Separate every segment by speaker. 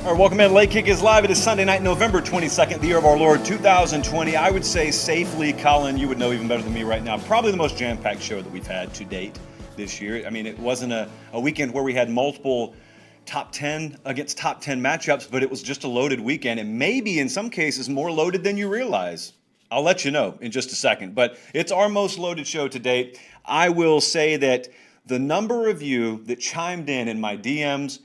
Speaker 1: All right, welcome in. Late Kick is live. It is Sunday night, November 22nd, the year of our Lord, 2020. I would say safely, Colin, you would know even better than me right now, probably the most jam-packed show that we've had to date this year. I mean, it wasn't a weekend where we had multiple top 10 against top 10 matchups, but it was just a loaded weekend, and maybe in some cases more loaded than you realize. I'll let you know in just a second, but it's our most loaded show to date. I will say that the number of you that chimed in my DMs,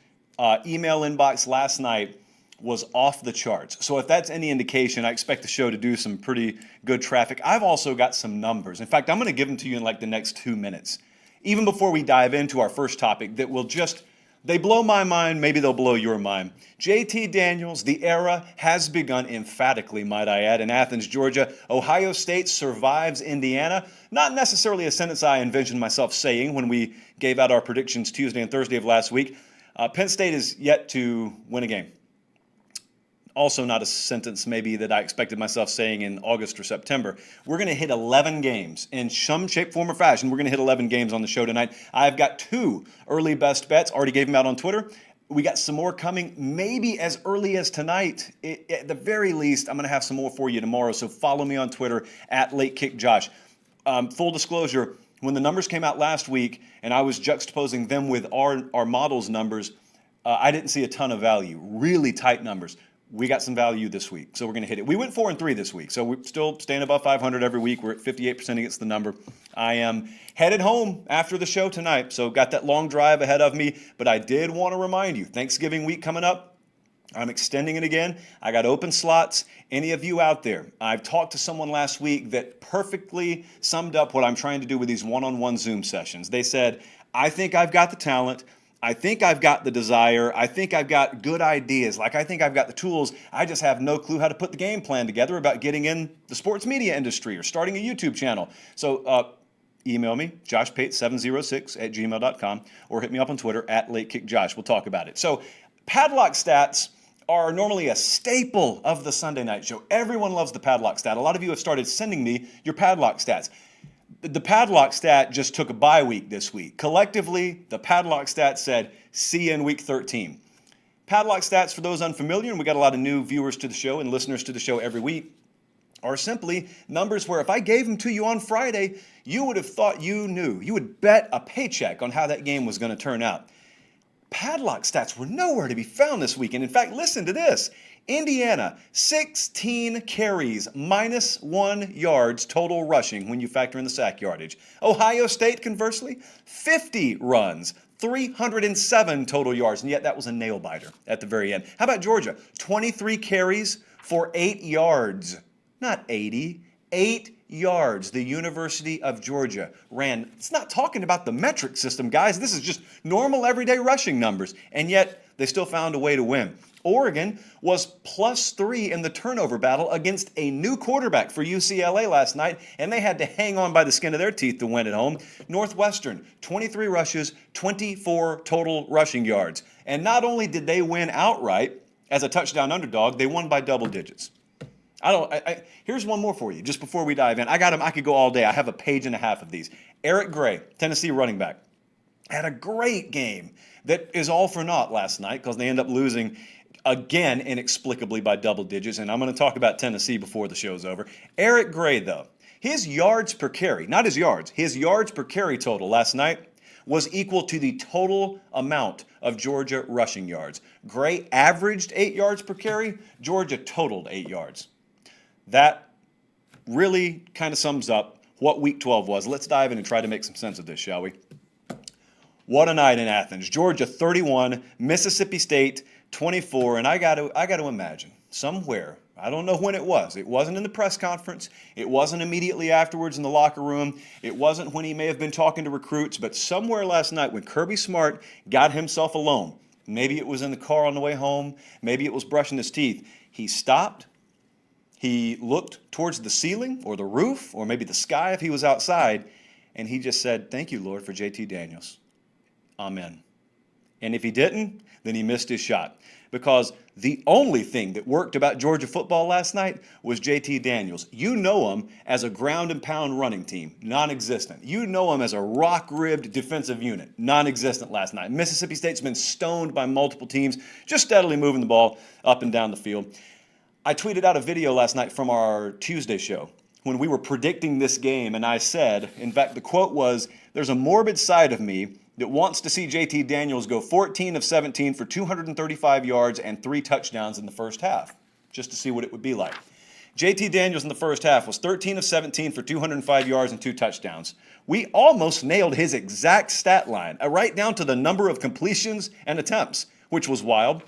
Speaker 1: email inbox last night was off the charts. So if that's any indication, I expect the show to do some pretty good traffic. I've also got some numbers. In fact, I'm going to give them to you in like the next 2 minutes, even before we dive into our first topic that will just, they blow my mind, maybe they'll blow your mind. JT Daniels, the era has begun emphatically, might I add, in Athens, Georgia. Ohio State survives Indiana. Not necessarily a sentence I envisioned myself saying when we gave out our predictions Tuesday and Thursday of last week. Penn State is yet to win a game. Also not a sentence maybe that I expected myself saying in August or September. We're going to hit 11 games in some shape, form, or fashion. We're going to hit 11 games on the show tonight. I've got 2 early best bets. Already gave them out on Twitter. We got some more coming maybe as early as tonight. At the very least, I'm going to have some more for you tomorrow. So follow me on Twitter at LateKickJosh. Full disclosure, when the numbers came out last week and I was juxtaposing them with our model's numbers, I didn't see a ton of value, really tight numbers. We got some value this week, so we're going to hit it. We went 4-3 this week, so we're still staying above 500 every week. We're at 58% against the number. I am headed home after the show tonight, so got that long drive ahead of me, but I did want to remind you, Thanksgiving week coming up, I'm extending it again. I got open slots. Any of you out there, I've talked to someone last week that perfectly summed up what I'm trying to do with these one-on-one Zoom sessions. They said, I think I've got the talent. I think I've got the desire. I think I've got good ideas. Like, I think I've got the tools. I just have no clue how to put the game plan together about getting in the sports media industry or starting a YouTube channel. So email me, joshpate706@gmail.com, or hit me up on Twitter at LateKickJosh. We'll talk about it. So padlock stats are normally a staple of the Sunday night show. Everyone loves the padlock stat. A lot of you have started sending me your padlock stats. The padlock stat just took a bye week this week. Collectively, the padlock stat said, see you in week 13. Padlock stats, for those unfamiliar, and we got a lot of new viewers to the show and listeners to the show every week, are simply numbers where if I gave them to you on Friday, you would have thought you knew. You would bet a paycheck on how that game was going to turn out. Padlock stats were nowhere to be found this weekend. In fact, listen to this. Indiana, 16 carries, -1 yards total rushing when you factor in the sack yardage. Ohio State, conversely, 50 runs, 307 total yards, and yet that was a nail-biter at the very end. How about Georgia? 23 carries for 8 yards. Not 80, 8 yards. The University of Georgia ran. It's not talking about the metric system, guys. This is just normal everyday rushing numbers, and yet they still found a way to win. Oregon was +3 in the turnover battle against a new quarterback for UCLA last night, and they had to hang on by the skin of their teeth to win at home. Northwestern, 23 rushes, 24 total rushing yards. And not only did they win outright as a touchdown underdog, they won by double digits. Here's one more for you, just before we dive in. I got them. I could go all day. I have a page and a half of these. Eric Gray, Tennessee running back, had a great game that is all for naught last night because they end up losing again inexplicably by double digits. And I'm going to talk about Tennessee before the show's over. Eric Gray, though, his yards per carry, not his yards per carry total last night was equal to the total amount of Georgia rushing yards. Gray averaged 8 yards per carry. Georgia totaled 8 yards. That really kind of sums up what Week 12 was. Let's dive in and try to make some sense of this, shall we? What a night in Athens. Georgia 31, Mississippi State 24, and I got to imagine somewhere, I don't know when it was. It wasn't in the press conference. It wasn't immediately afterwards in the locker room. It wasn't when he may have been talking to recruits, but somewhere last night when Kirby Smart got himself alone, maybe it was in the car on the way home, maybe it was brushing his teeth, he stopped. He looked towards the ceiling or the roof or maybe the sky if he was outside, and he just said, thank you, Lord, for JT Daniels. Amen. And if he didn't, then he missed his shot. Because the only thing that worked about Georgia football last night was JT Daniels. You know him as a ground and pound running team, non-existent. You know him as a rock-ribbed defensive unit, non-existent last night. Mississippi State's been stoned by multiple teams, just steadily moving the ball up and down the field. I tweeted out a video last night from our Tuesday show when we were predicting this game, and I said, in fact, the quote was, "There's a morbid side of me that wants to see JT Daniels go 14 of 17 for 235 yards and 3 touchdowns in the first half, just to see what it would be like." JT Daniels in the first half was 13 of 17 for 205 yards and 2 touchdowns. We almost nailed his exact stat line, right down to the number of completions and attempts, which was wild.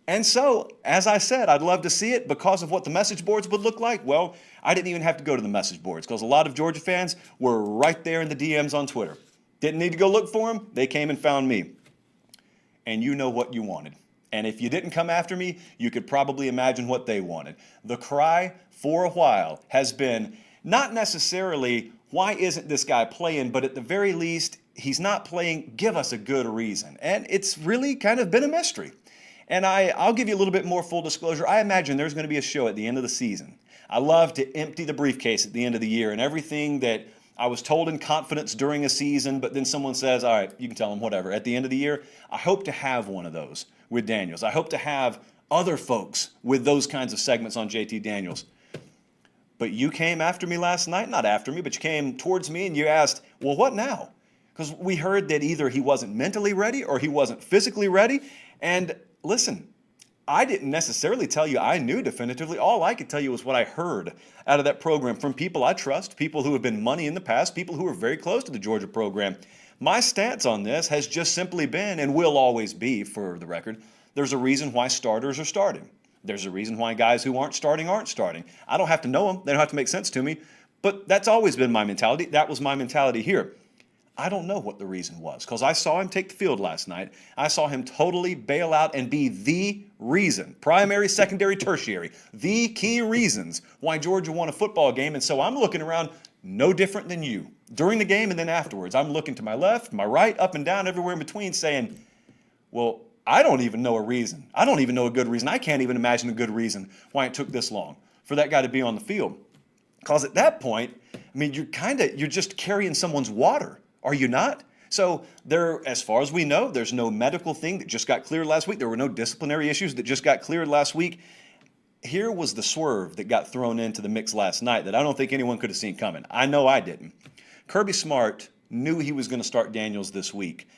Speaker 1: And so, as I said, I'd love to see it because of what the message boards would look like. Well, I didn't even have to go to the message boards because a lot of Georgia fans were right there in the DMs on Twitter. Didn't need to go look for them. They came and found me. And you know what you wanted. And if you didn't come after me, you could probably imagine what they wanted. The cry for a while has been not necessarily, why isn't this guy playing? But at the very least, he's not playing. Give us a good reason. And it's really kind of been a mystery. And I'll give you a little bit more full disclosure. I imagine there's going to be a show at the end of the season. I love to empty the briefcase at the end of the year and everything that I was told in confidence during a season, but then someone says, all right, you can tell them whatever. At the end of the year, I hope to have one of those with Daniels. I hope to have other folks with those kinds of segments on JT Daniels. But you came after me last night, not after me, but you came towards me and you asked, well, what now? Because we heard that either he wasn't mentally ready or he wasn't physically ready. And listen, I didn't necessarily tell you I knew definitively. All I could tell you was what I heard out of that program from people I trust, people who have been money in the past, people who are very close to the Georgia program. My stance on this has just simply been, and will always be, for the record, there's a reason why starters are starting. There's a reason why guys who aren't starting aren't starting. I don't have to know them. They don't have to make sense to me. But that's always been my mentality. That was my mentality here. I don't know what the reason was because I saw him take the field last night. I saw him totally bail out and be the reason, primary, secondary, tertiary, the key reasons why Georgia won a football game. And so I'm looking around no different than you during the game and then afterwards. I'm looking to my left, my right, up and down, everywhere in between saying, well, I don't even know a reason. I don't even know a good reason. I can't even imagine a good reason why it took this long for that guy to be on the field. Because at that point, I mean, you're just carrying someone's water. Are you not? So there, as far as we know, there's no medical thing that just got cleared last week. There were no disciplinary issues that just got cleared last week. Here was the swerve that got thrown into the mix last night that I don't think anyone could have seen coming. I know I didn't. Kirby Smart knew he was going to start Daniels this week,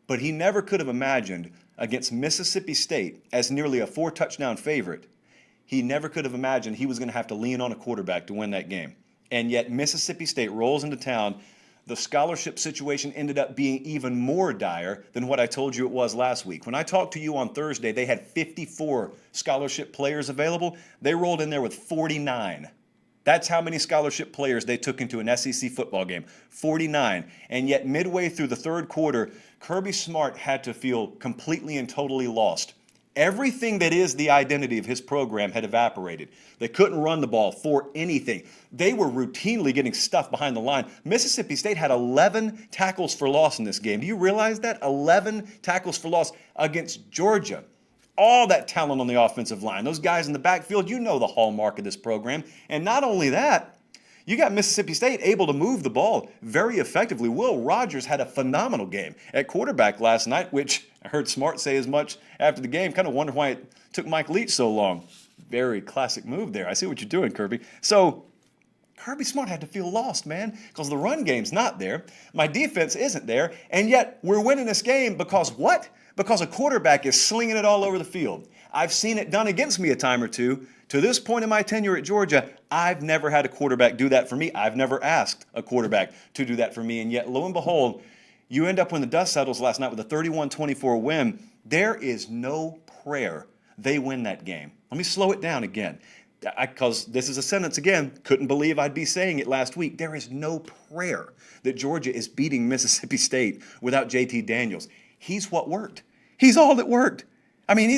Speaker 1: but he never could have imagined against Mississippi State as nearly a 4-touchdown favorite. He never could have imagined he was going to have to lean on a quarterback to win that game. And yet Mississippi State rolls into town. The scholarship situation ended up being even more dire than what I told you it was last week. When I talked to you on Thursday, they had 54 scholarship players available. They rolled in there with 49. That's how many scholarship players they took into an SEC football game, 49. And yet midway through the third quarter, Kirby Smart had to feel completely and totally lost. Everything that is the identity of his program had evaporated. They couldn't run the ball for anything. They were routinely getting stuffed behind the line. Mississippi State had 11 tackles for loss in this game. Do you realize that? 11 tackles for loss against Georgia. All that talent on the offensive line. Those guys in the backfield, you know the hallmark of this program. And not only that, you got Mississippi State able to move the ball very effectively. Will Rogers had a phenomenal game at quarterback last night, which I heard Smart say as much after the game. Kind of wonder why it took Mike Leach so long. Very classic move there. I see what you're doing, Kirby. So Kirby Smart had to feel lost, man, because the run game's not there. My defense isn't there. And yet we're winning this game because what? Because a quarterback is slinging it all over the field. I've seen it done against me a time or two. To this point in my tenure at Georgia, I've never had a quarterback do that for me. I've never asked a quarterback to do that for me. And yet, lo and behold, you end up when the dust settles last night with a 31-24 win. There is no prayer they win that game. Let me slow it down again, because this is a sentence again. Couldn't believe I'd be saying it last week. There is no prayer that Georgia is beating Mississippi State without JT Daniels. He's what worked. He's all that worked. I mean,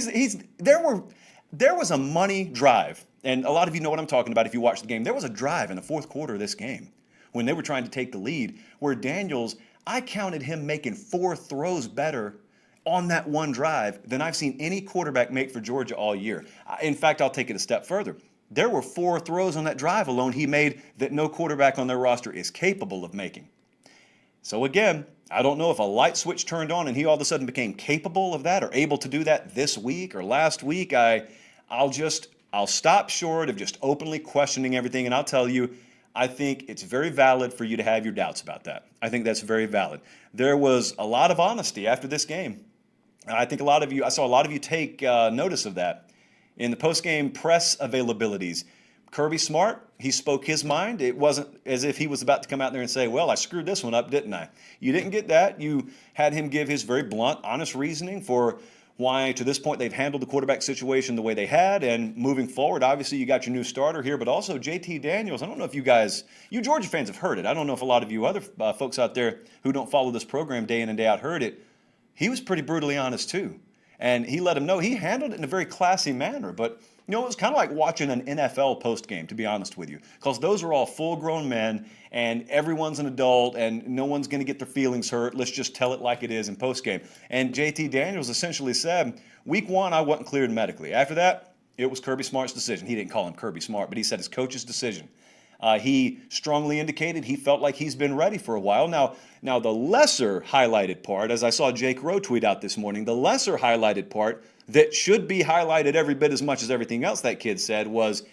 Speaker 1: there was a money drive, and a lot of you know what I'm talking about if you watch the game. There was a drive in the fourth quarter of this game when they were trying to take the lead where Daniels, I counted him making 4 throws better on that one drive than I've seen any quarterback make for Georgia all year. In fact, I'll take it a step further. There were 4 throws on that drive alone he made that no quarterback on their roster is capable of making. So again, I don't know if a light switch turned on and he all of a sudden became capable of that or able to do that this week or last week. I'll stop short of just openly questioning everything, and I'll tell you, I think it's very valid for you to have your doubts about that. I think that's very valid. There was a lot of honesty after this game. I think I saw a lot of you take notice of that. In the post-game press availabilities, Kirby Smart, he spoke his mind. It wasn't as if he was about to come out there and say, well, I screwed this one up, didn't I? You didn't get that. You had him give his very blunt, honest reasoning for why, to this point, they've handled the quarterback situation the way they had. And moving forward, obviously, you got your new starter here, but also JT Daniels. I don't know if you Georgia fans have heard it. I don't know if a lot of you other folks out there who don't follow this program day in and day out heard it. He was pretty brutally honest, too. And he let him know he handled it in a very classy manner. But, it was kind of like watching an NFL postgame, to be honest with you, because those are all full-grown men, and everyone's an adult, and no one's going to get their feelings hurt. Let's just tell it like it is in postgame. And JT Daniels essentially said, week 1, I wasn't cleared medically. After that, it was Kirby Smart's decision. He didn't call him Kirby Smart, but he said his coach's decision. He strongly indicated he felt like he's been ready for a while. Now the lesser highlighted part, as I saw Jake Rowe tweet out this morning, the lesser highlighted part that should be highlighted every bit as much as everything else that kid said was,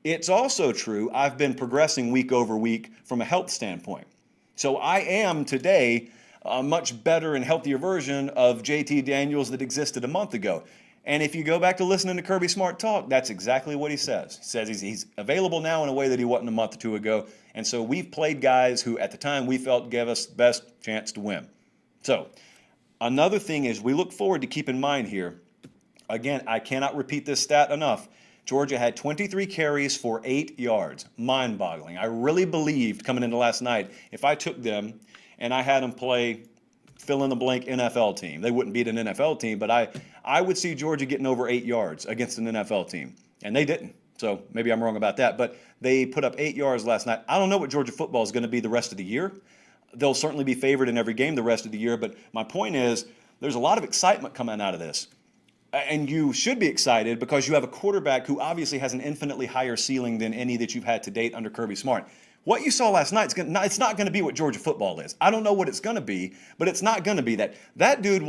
Speaker 1: it's also true I've been progressing week over week from a health standpoint. So I am today a much better and healthier version of JT Daniels that existed a month ago. And if you go back to listening to Kirby Smart talk, that's exactly what he says. He says he's available now in a way that he wasn't a month or two ago. And so we've played guys who at the time we felt gave us the best chance to win. So another thing is we look forward to keep in mind here, again, I cannot repeat this stat enough. Georgia had 23 carries for 8 yards. Mind-boggling. I really believed coming into last night, if I took them and I had them play fill-in-the-blank NFL team, they wouldn't beat an NFL team, but I would see Georgia getting over 8 yards against an NFL team. And they didn't. So maybe I'm wrong about that. But they put up 8 yards last night. I don't know what Georgia football is going to be the rest of the year. They'll certainly be favored in every game the rest of the year. But my point is there's a lot of excitement coming out of this. And you should be excited because you have a quarterback who obviously has an infinitely higher ceiling than any that you've had to date under Kirby Smart. What you saw last night, it's not going to be what Georgia football is. I don't know what it's going to be, but it's not going to be that. That dude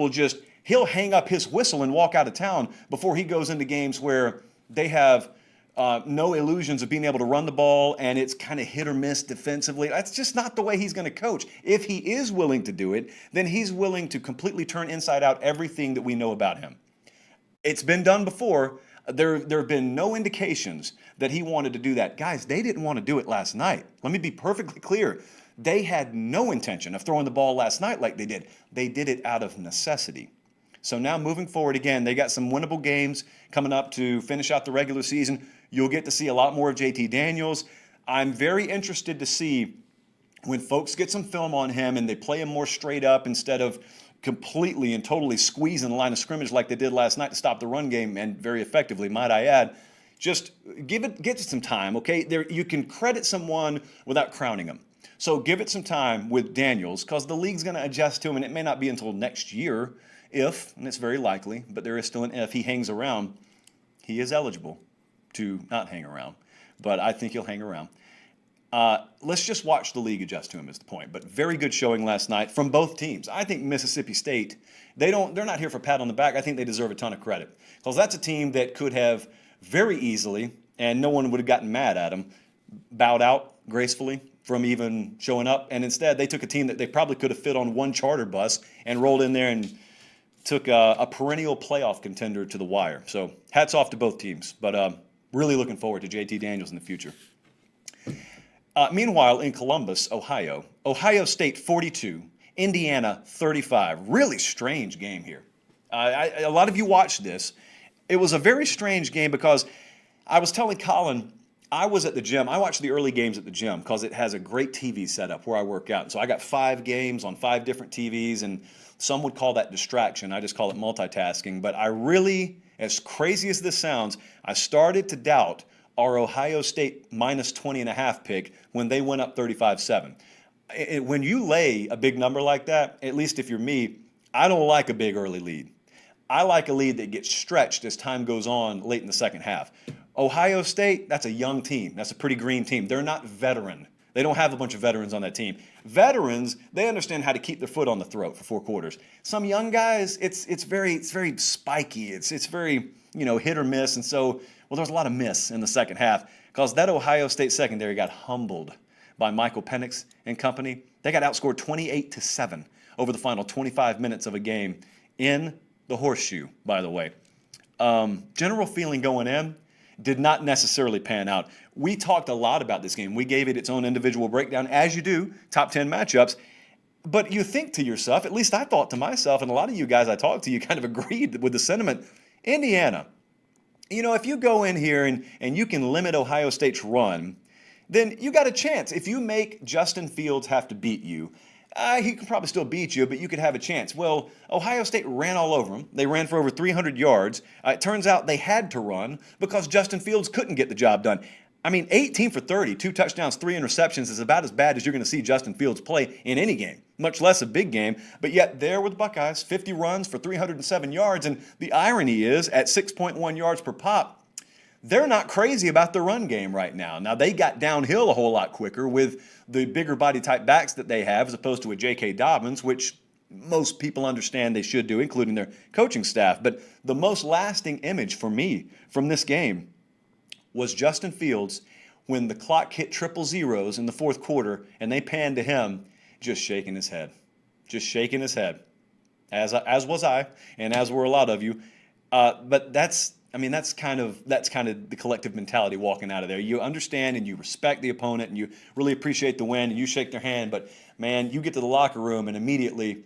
Speaker 1: he'll hang up his whistle and walk out of town before he goes into games where they have no illusions of being able to run the ball and it's kind of hit or miss defensively. That's just not the way he's going to coach. If he is willing to do it, then he's willing to completely turn inside out everything that we know about him. It's been done before. There have been no indications that he wanted to do that. Guys, they didn't want to do it last night. Let me be perfectly clear. They had no intention of throwing the ball last night like they did. They did it out of necessity. So now moving forward again, they got some winnable games coming up to finish out the regular season. You'll get to see a lot more of JT Daniels. I'm very interested to see when folks get some film on him and they play him more straight up instead of completely and totally squeezing the line of scrimmage like they did last night to stop the run game, and very effectively, might I add. Just get it some time, okay? You can credit someone without crowning them. So give it some time with Daniels because the league's going to adjust to him, and it may not be until next year if, and it's very likely, but there is still an if, he hangs around. He is eligible to not hang around, but I think he'll hang around. Let's just watch the league adjust to him is the point. But very good showing last night from both teams. I think Mississippi State, they're not here for a pat on the back. I think they deserve a ton of credit because that's a team that could have very easily, and no one would have gotten mad at them, bowed out gracefully from even showing up. And instead, they took a team that they probably could have fit on one charter bus and rolled in there and took a perennial playoff contender to the wire. So hats off to both teams. But really looking forward to JT Daniels in the future. Meanwhile, in Columbus, Ohio, Ohio State 42, Indiana 35. Really strange game here. A lot of you watched this. It was a very strange game because I was telling Colin, I was at the gym. I watch the early games at the gym because it has a great TV setup where I work out. So I got 5 games on 5 different TVs, and some would call that distraction. I just call it multitasking. But I really, as crazy as this sounds, I started to doubt our Ohio State minus 20.5 pick when they went up 35-7. When you lay a big number like that, at least if you're me, I don't like a big early lead. I like a lead that gets stretched as time goes on late in the second half. Ohio State, that's a young team. That's a pretty green team. They're not veteran. They don't have a bunch of veterans on that team. Veterans, they understand how to keep their foot on the throat for 4 quarters. Some young guys, it's very spiky. It's very, hit or miss. And so, well, there was a lot of miss in the second half because that Ohio State secondary got humbled by Michael Penix and company. They got outscored 28-7 over the final 25 minutes of a game in the horseshoe, by the way. General feeling going in did not necessarily pan out. We talked a lot about this game. We gave it its own individual breakdown, as you do, top 10 matchups. But you think to yourself, at least I thought to myself, and a lot of you guys I talked to, you kind of agreed with the sentiment. Indiana, if you go in here and you can limit Ohio State's run, then you got a chance. If you make Justin Fields have to beat you, he can probably still beat you, but you could have a chance. Well, Ohio State ran all over them. They ran for over 300 yards. It turns out they had to run because Justin Fields couldn't get the job done. 18 for 30, 2 touchdowns, 3 interceptions is about as bad as you're going to see Justin Fields play in any game, much less a big game. But yet there were the Buckeyes, 50 runs for 307 yards. And the irony is, at 6.1 yards per pop, they're not crazy about the run game right now. Now, they got downhill a whole lot quicker with the bigger body type backs that they have as opposed to a J.K. Dobbins, which most people understand they should do, including their coaching staff. But the most lasting image for me from this game was Justin Fields when the clock hit triple zeros in the fourth quarter and they panned to him, just shaking his head. Just shaking his head, as was I, and as were a lot of you. But that's kind of the collective mentality walking out of there. You understand and you respect the opponent and you really appreciate the win and you shake their hand. But man, you get to the locker room and immediately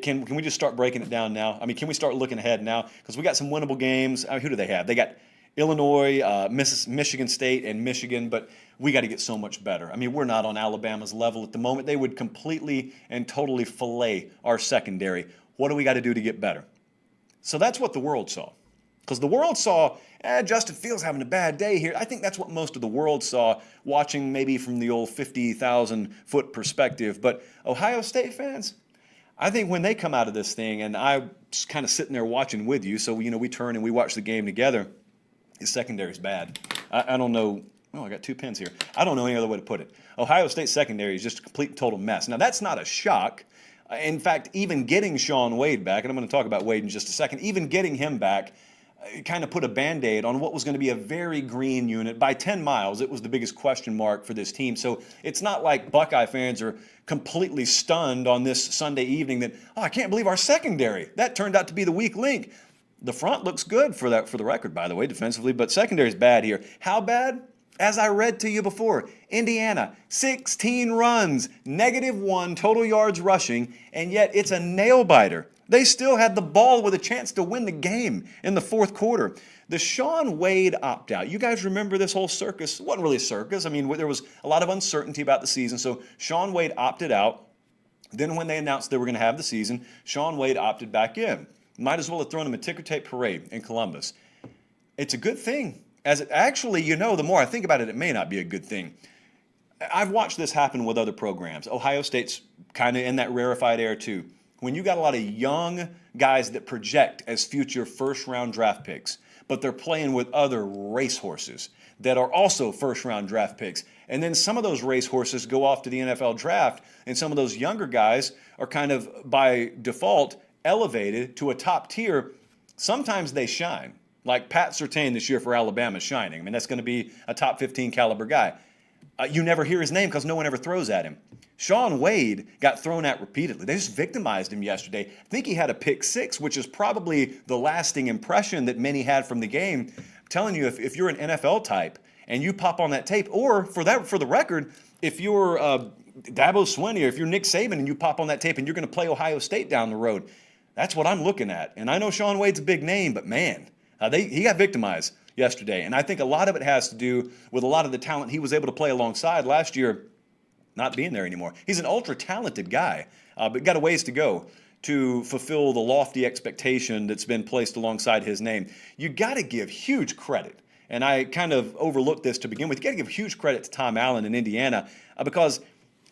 Speaker 1: can we just start breaking it down now? Can we start looking ahead now? Because we got some winnable games. Who do they have? They got Illinois, Michigan State, and Michigan. But we got to get so much better. We're not on Alabama's level at the moment. They would completely and totally fillet our secondary. What do we got to do to get better? So that's what the world saw. Because the world saw, Justin Fields having a bad day here. I think that's what most of the world saw, watching maybe from the old 50,000-foot perspective. But Ohio State fans, I think when they come out of this thing, and I'm just kind of sitting there watching with you, so we turn and we watch the game together, his secondary's bad. I don't know. Oh, I got 2 pins here. I don't know any other way to put it. Ohio State secondary is just a complete and total mess. Now, that's not a shock. In fact, even getting Shaun Wade back, and I'm going to talk about Wade in just a second, even getting him back, kind of put a Band-Aid on what was going to be a very green unit. By 10 miles, it was the biggest question mark for this team. So it's not like Buckeye fans are completely stunned on this Sunday evening that, I can't believe our secondary. That turned out to be the weak link. The front looks good for the record, by the way, defensively, but secondary is bad here. How bad? As I read to you before, Indiana, 16 runs, -1 total yards rushing, and yet it's a nail-biter. They still had the ball with a chance to win the game in the fourth quarter. The Shaun Wade opt-out. You guys remember this whole circus? It wasn't really a circus. There was a lot of uncertainty about the season. So Shaun Wade opted out. Then when they announced they were going to have the season, Shaun Wade opted back in. Might as well have thrown him a ticker tape parade in Columbus. It's a good thing. The more I think about it, it may not be a good thing. I've watched this happen with other programs. Ohio State's kind of in that rarefied air too. When you got a lot of young guys that project as future first-round draft picks, but they're playing with other racehorses that are also first-round draft picks, and then some of those racehorses go off to the NFL draft, and some of those younger guys are kind of, by default, elevated to a top tier. Sometimes they shine, like Pat Surtain this year for Alabama is shining. That's going to be a top 15 caliber guy. You never hear his name because no one ever throws at him. Shaun Wade got thrown at repeatedly. They just victimized him yesterday. I think he had a pick 6, which is probably the lasting impression that many had from the game. I'm telling you, if you're an NFL type and you pop on that tape, or for the record, if you're Dabo Swinney or if you're Nick Saban and you pop on that tape and you're going to play Ohio State down the road, that's what I'm looking at. And I know Shaun Wade's a big name, but man, he got victimized yesterday. And I think a lot of it has to do with a lot of the talent he was able to play alongside last year not being there anymore. He's an ultra-talented guy, but got a ways to go to fulfill the lofty expectation that's been placed alongside his name. You got to give huge credit, and I kind of overlooked this to begin with. You got to give huge credit to Tom Allen in Indiana because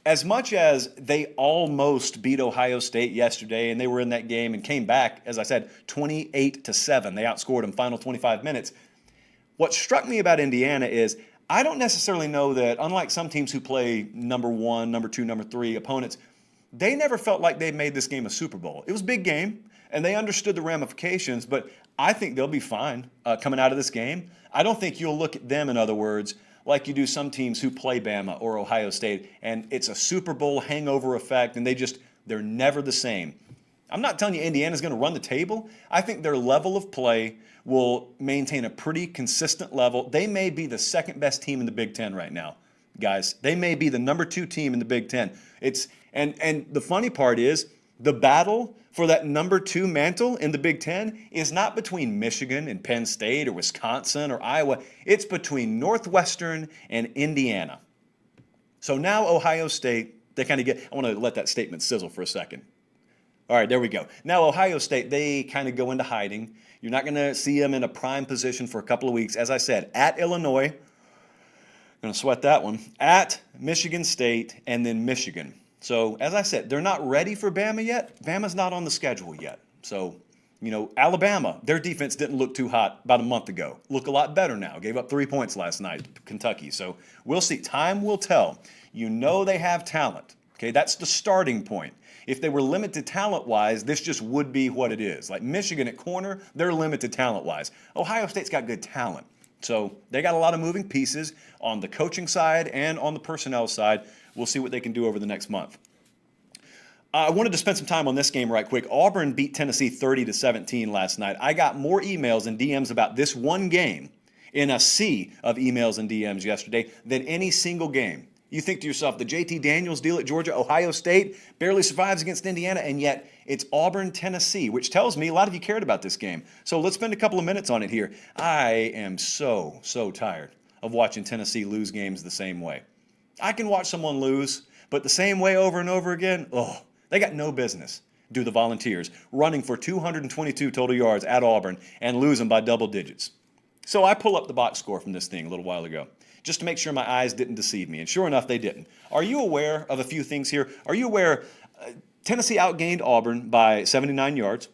Speaker 1: as much as they almost beat Ohio State yesterday, and they were in that game and came back, as I said, 28-7. They outscored them final 25 minutes. What struck me about Indiana is I don't necessarily know that, unlike some teams who play number 1, number 2, number 3 opponents, they never felt like they made this game a Super Bowl. It was a big game, and they understood the ramifications, but I think they'll be fine coming out of this game. I don't think you'll look at them, in other words, like you do some teams who play Bama or Ohio State, and it's a Super Bowl hangover effect, and they're never the same. I'm not telling you Indiana's going to run the table. I think their level of play will maintain a pretty consistent level. They may be the second best team in the Big Ten right now, guys. They may be the number 2 team in the Big Ten. And the funny part is the battle for that number 2 mantle in the Big Ten is not between Michigan and Penn State or Wisconsin or Iowa. It's between Northwestern and Indiana. So now Ohio State, they kind of I want to let that statement sizzle for a second. All right, there we go. Now Ohio State, they kind of go into hiding. You're not going to see them in a prime position for a couple of weeks. As I said, at Illinois, going to sweat that one, at Michigan State, and then Michigan. So, as I said, they're not ready for Bama yet. Bama's not on the schedule yet. So, Alabama, their defense didn't look too hot about a month ago. Look a lot better now. Gave up 3 points last night to Kentucky. So, we'll see. Time will tell. They have talent. Okay, that's the starting point. If they were limited talent-wise, this just would be what it is. Like Michigan at corner, they're limited talent-wise. Ohio State's got good talent. So they got a lot of moving pieces on the coaching side and on the personnel side. We'll see what they can do over the next month. I wanted to spend some time on this game right quick. Auburn beat Tennessee 30-17 last night. I got more emails and DMs about this one game in a sea of emails and DMs yesterday than any single game. You think to yourself, the JT Daniels deal at Georgia, Ohio State barely survives against Indiana, and yet it's Auburn, Tennessee, which tells me a lot of you cared about this game. So let's spend a couple of minutes on it here. I am so tired of watching Tennessee lose games the same way. I can watch someone lose, but the same way over and over again, they got no business, do the Volunteers, running for 222 total yards at Auburn and losing by double digits. So I pull up the box score from this thing a little while ago, just to make sure my eyes didn't deceive me. And sure enough, they didn't. Are you aware of a few things here? Are you aware Tennessee outgained Auburn by 79 yards?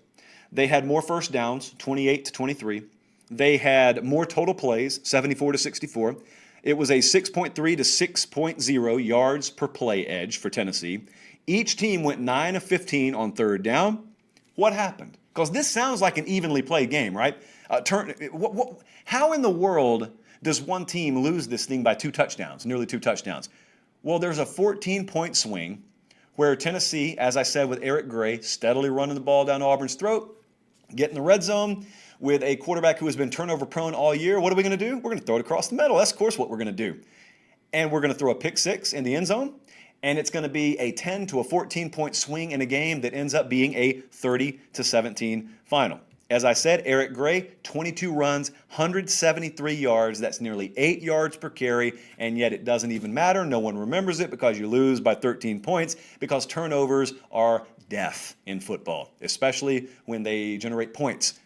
Speaker 1: They had more first downs, 28-23. They had more total plays, 74-64. It was a 6.3 to 6.0 yards per play edge for Tennessee. Each team went 9 of 15 on third down. What happened? Because this sounds like an evenly played game, right? How in the world does one team lose this thing by 2 touchdowns, nearly 2 touchdowns? Well, there's a 14-point swing where Tennessee, as I said, with Eric Gray, steadily running the ball down Auburn's throat, get in the red zone with a quarterback who has been turnover prone all year. What are we going to do? We're going to throw it across the middle. That's, of course, what we're going to do. And we're going to throw a pick six in the end zone, and it's going to be a 10 to a 14-point swing in a game that ends up being a 30-17 final. As I said, Eric Gray, 22 runs, 173 yards. That's nearly 8 yards per carry, and yet it doesn't even matter. No one remembers it because you lose by 13 points because turnovers are death in football, especially when they generate points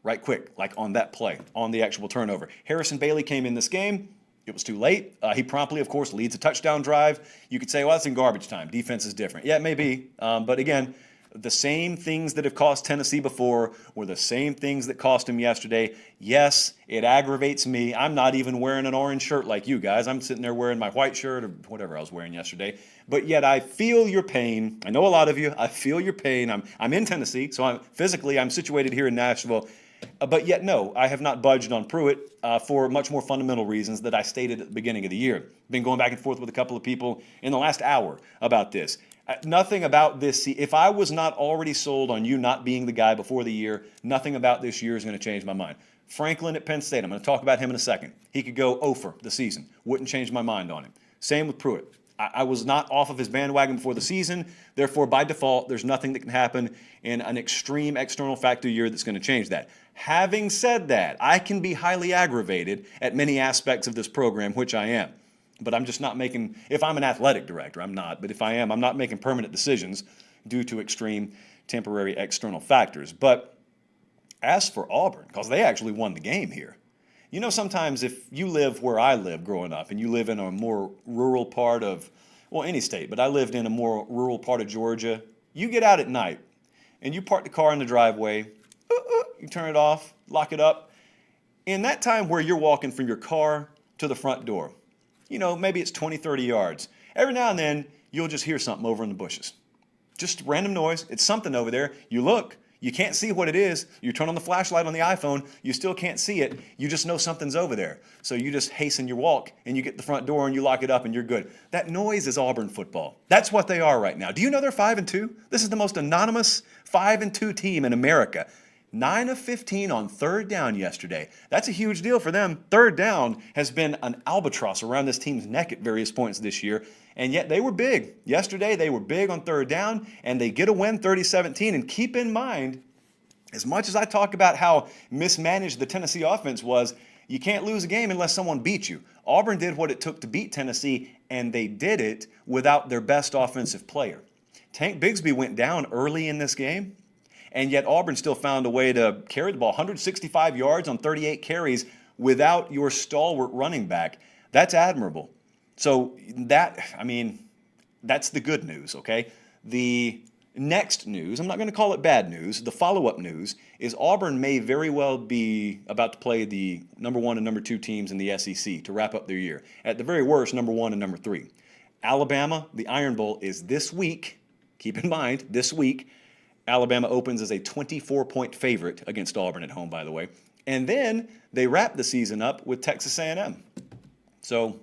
Speaker 1: right quick, like on that play, on the actual turnover. Harrison Bailey came in this game. It was too late. He promptly, of course, leads a touchdown drive. You could say, well, that's in garbage time. Defense is different. Yeah, it may be, but again, the same things that have cost Tennessee before were the same things that cost him yesterday. Yes, it aggravates me. I'm not even wearing an orange shirt like you guys. I'm sitting there wearing my white shirt or whatever I was wearing yesterday. But yet I feel your pain. I know a lot of you. I feel your pain. I'm in Tennessee, so I'm situated here in Nashville. But yet, no, I have not budged on Pruitt for much more fundamental reasons that I stated at the beginning of the year. Been going back and forth with a couple of people in the last hour about this. Nothing about this. If I was not already sold on you not being the guy before the year, nothing about this year is going to change my mind. Franklin at Penn State, I'm going to talk about him in a second. He could go 0 for the season. Wouldn't change my mind on him. Same with Pruitt. I was not off of his bandwagon before the season. Therefore, by default, there's nothing that can happen in an extreme external factor year that's going to change that. Having said that, I can be highly aggravated at many aspects of this program, which I am. But I'm just not making, if I'm an athletic director, I'm not. But if I am, I'm not making permanent decisions due to extreme temporary external factors. But as for Auburn, because they actually won the game here, sometimes if you live where I live growing up and you live in a more rural part of, well, any state, but I lived in a more rural part of Georgia. You get out at night and you park the car in the driveway, you turn it off, lock it up. In that time where you're walking from your car to the front door, maybe it's 20, 30 yards. Every now and then, you'll just hear something over in the bushes. Just random noise. It's something over there. You look. You can't see what it is. You turn on the flashlight on the iPhone. You still can't see it. You just know something's over there. So you just hasten your walk, and you get to the front door, and you lock it up, and you're good. That noise is Auburn football. That's what they are right now. Do you know they're 5-2? This is the most anonymous 5-2 team in America. 9 of 15 on third down yesterday. That's a huge deal for them. Third down has been an albatross around this team's neck at various points this year, and yet they were big. Yesterday, they were big on third down, and they get a win 30-17. And keep in mind, as much as I talk about how mismanaged the Tennessee offense was, you can't lose a game unless someone beats you. Auburn did what it took to beat Tennessee, and they did it without their best offensive player. Tank Bigsby went down early in this game, and yet Auburn still found a way to carry the ball 165 yards on 38 carries without your stalwart running back. That's admirable. So that's the good news, okay? The next news, I'm not going to call it bad news, the follow-up news is Auburn may very well be about to play the number 1 and number 2 teams in the SEC to wrap up their year. At the very worst, number 1 and number 3. Alabama, the Iron Bowl, is this week. Keep in mind, this week, Alabama opens as a 24-point favorite against Auburn at home, by the way. And then they wrap the season up with Texas A&M. So,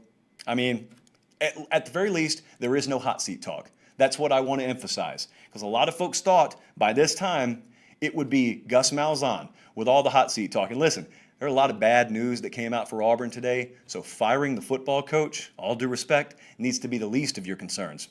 Speaker 1: at the very least, there is no hot seat talk. That's what I want to emphasize. Because a lot of folks thought by this time it would be Gus Malzahn with all the hot seat talk. And listen, there are a lot of bad news that came out for Auburn today. So firing the football coach, all due respect, needs to be the least of your concerns.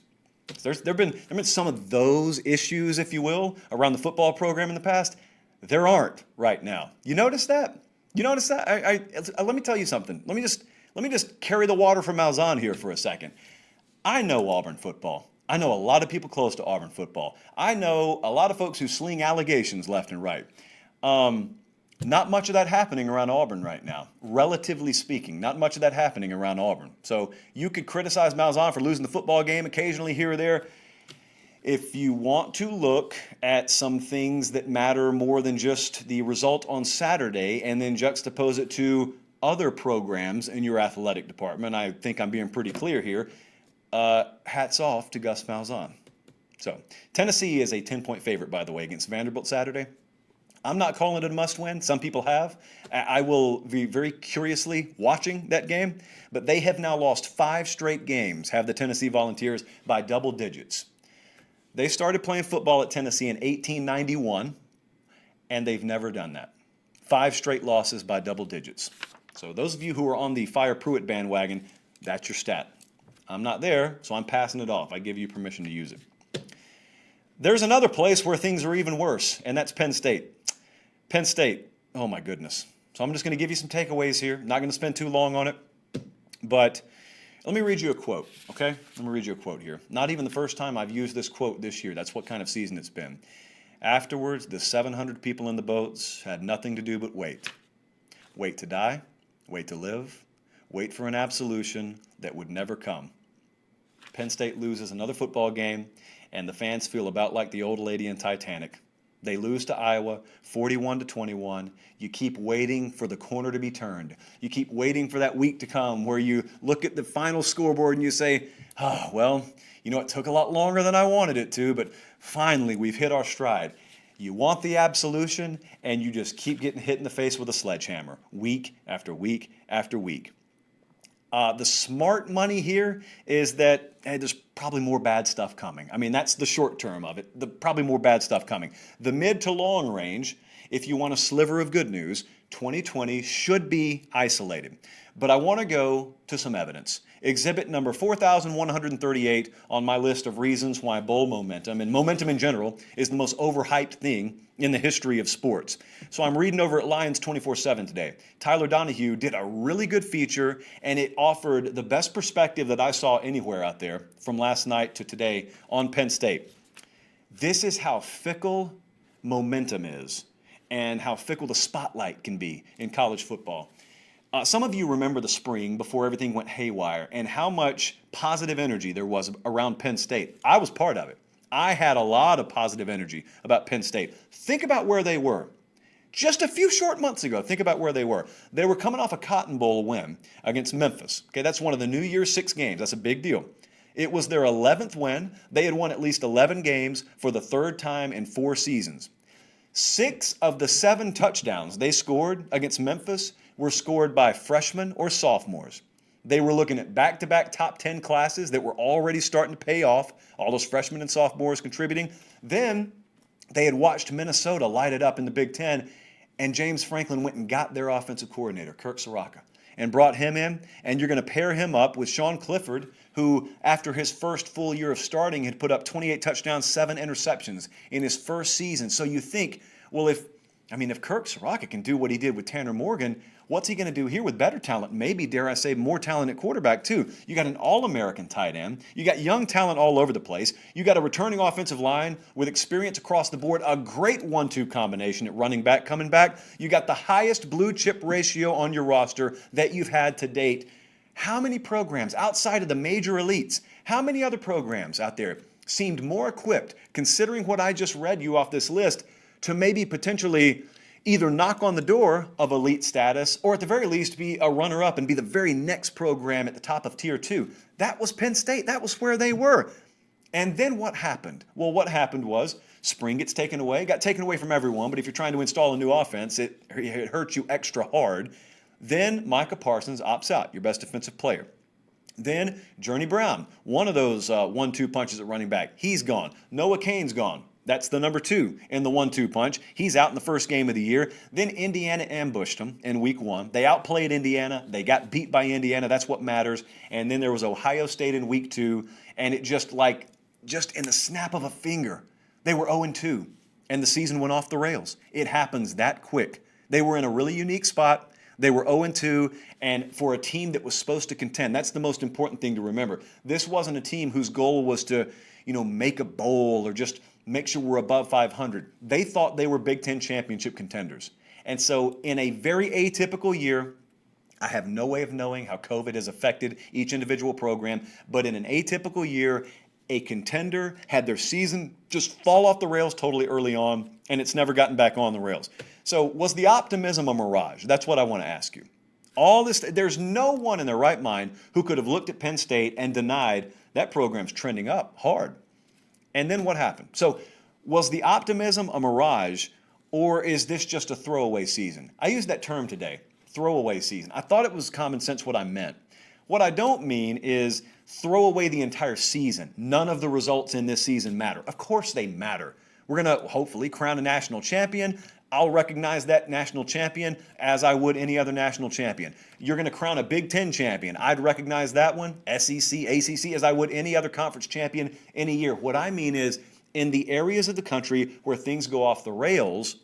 Speaker 1: There have been some of those issues, if you will, around the football program in the past. There aren't right now. You notice that? Let me tell you something. Let me just carry the water for Malzahn here for a second. I know Auburn football. I know a lot of people close to Auburn football. I know a lot of folks who sling allegations left and right. Not much of that happening around Auburn right now, relatively speaking. Not much of that happening around Auburn. So you could criticize Malzahn for losing the football game occasionally here or there. If you want to look at some things that matter more than just the result on Saturday and then juxtapose it to other programs in your athletic department, I think I'm being pretty clear here. Hats off to Gus Malzahn. So Tennessee is a 10-point favorite, by the way, against Vanderbilt Saturday. I'm not calling it a must-win. Some people have. I will be very curiously watching that game. But they have now lost 5 straight games, have the Tennessee Volunteers, by double digits. They started playing football at Tennessee in 1891, and they've never done that. 5 straight losses by double digits. So those of you who are on the Fire Pruitt bandwagon, that's your stat. I'm not there, so I'm passing it off. I give you permission to use it. There's another place where things are even worse, and that's Penn State. Penn State, oh my goodness. So I'm just going to give you some takeaways here. Not going to spend too long on it, but let me read you a quote, okay? Let me read you a quote here. Not even the first time I've used this quote this year. That's what kind of season it's been. Afterwards, the 700 people in the boats had nothing to do but wait. Wait to die, wait to live, wait for an absolution that would never come. Penn State loses another football game, and the fans feel about like the old lady in Titanic. They lose to Iowa, 41-21. You keep waiting for the corner to be turned. You keep waiting for that week to come where you look at the final scoreboard and you say, oh, well, it took a lot longer than I wanted it to, but finally we've hit our stride. You want the absolution, and you just keep getting hit in the face with a sledgehammer, week after week after week. The smart money here is that there's probably more bad stuff coming. That's the short term of it. Probably more bad stuff coming. The mid to long range, if you want a sliver of good news, 2020 should be isolated. But I want to go to some evidence. Exhibit number 4,138 on my list of reasons why bowl momentum, and momentum in general, is the most overhyped thing in the history of sports. So I'm reading over at Lions 24/7 today. Tyler Donahue did a really good feature, and it offered the best perspective that I saw anywhere out there from last night to today on Penn State. This is how fickle momentum is and how fickle the spotlight can be in college football. Some of you remember the spring before everything went haywire and how much positive energy there was around Penn State. I was part of it. I had a lot of positive energy about Penn State. Think about where they were. Just a few short months ago, think about where they were. They were coming off a Cotton Bowl win against Memphis. Okay, that's one of the New Year's 6 games. That's a big deal. It was their 11th win. They had won at least 11 games for the 3rd time in 4 seasons. 6 of the 7 touchdowns they scored against Memphis were scored by freshmen or sophomores. They were looking at back-to-back top 10 classes that were already starting to pay off, all those freshmen and sophomores contributing. Then they had watched Minnesota light it up in the Big Ten, and James Franklin went and got their offensive coordinator, Kirk Soraka, and brought him in, and you're going to pair him up with Sean Clifford, who, after his first full year of starting, had put up 28 touchdowns, 7 interceptions in his first season. So you think, well, if Kirk Soraka can do what he did with Tanner Morgan, what's he going to do here with better talent? Maybe, dare I say, more talent at quarterback, too. You got an All-American tight end. You got young talent all over the place. You got a returning offensive line with experience across the board, a great 1-2 combination at running back coming back. You got the highest blue-chip ratio on your roster that you've had to date. How many programs outside of the major elites, how many other programs out there seemed more equipped, considering what I just read you off this list, to maybe potentially either knock on the door of elite status or at the very least be a runner-up and be the very next program at the top of Tier 2? That was Penn State. That was where they were. And then what happened? Well, what happened was spring gets taken away. Got taken away from everyone, but if you're trying to install a new offense, it hurts you extra hard. Then Micah Parsons opts out, your best defensive player. Then Journey Brown, one of those 1-2 punches at running back, he's gone. Noah Cain's gone. That's the number 2 in the 1-2 punch. He's out in the first game of the year. Then Indiana ambushed them in week 1. They outplayed Indiana. They got beat by Indiana. That's what matters. And then there was Ohio State in week 2. And it just in the snap of a finger, they were 0-2. And the season went off the rails. It happens that quick. They were in a really unique spot. They were 0-2, and for a team that was supposed to contend, that's the most important thing to remember. This wasn't a team whose goal was to, make a bowl or just make sure we're above 500. They thought they were Big Ten championship contenders. And so in a very atypical year, I have no way of knowing how COVID has affected each individual program, but in an atypical year, a contender had their season just fall off the rails totally early on, and it's never gotten back on the rails. So was the optimism a mirage? That's what I want to ask you. There's no one in their right mind who could have looked at Penn State and denied that program's trending up hard. And then what happened? So was the optimism a mirage, or is this just a throwaway season? I used that term today, throwaway season. I thought it was common sense what I meant. What I don't mean is throw away the entire season. None of the results in this season matter. Of course they matter. We're going to hopefully crown a national champion. I'll recognize that national champion as I would any other national champion. You're going to crown a Big Ten champion. I'd recognize that one, SEC, ACC, as I would any other conference champion in a year. What I mean is in the areas of the country where things go off the rails,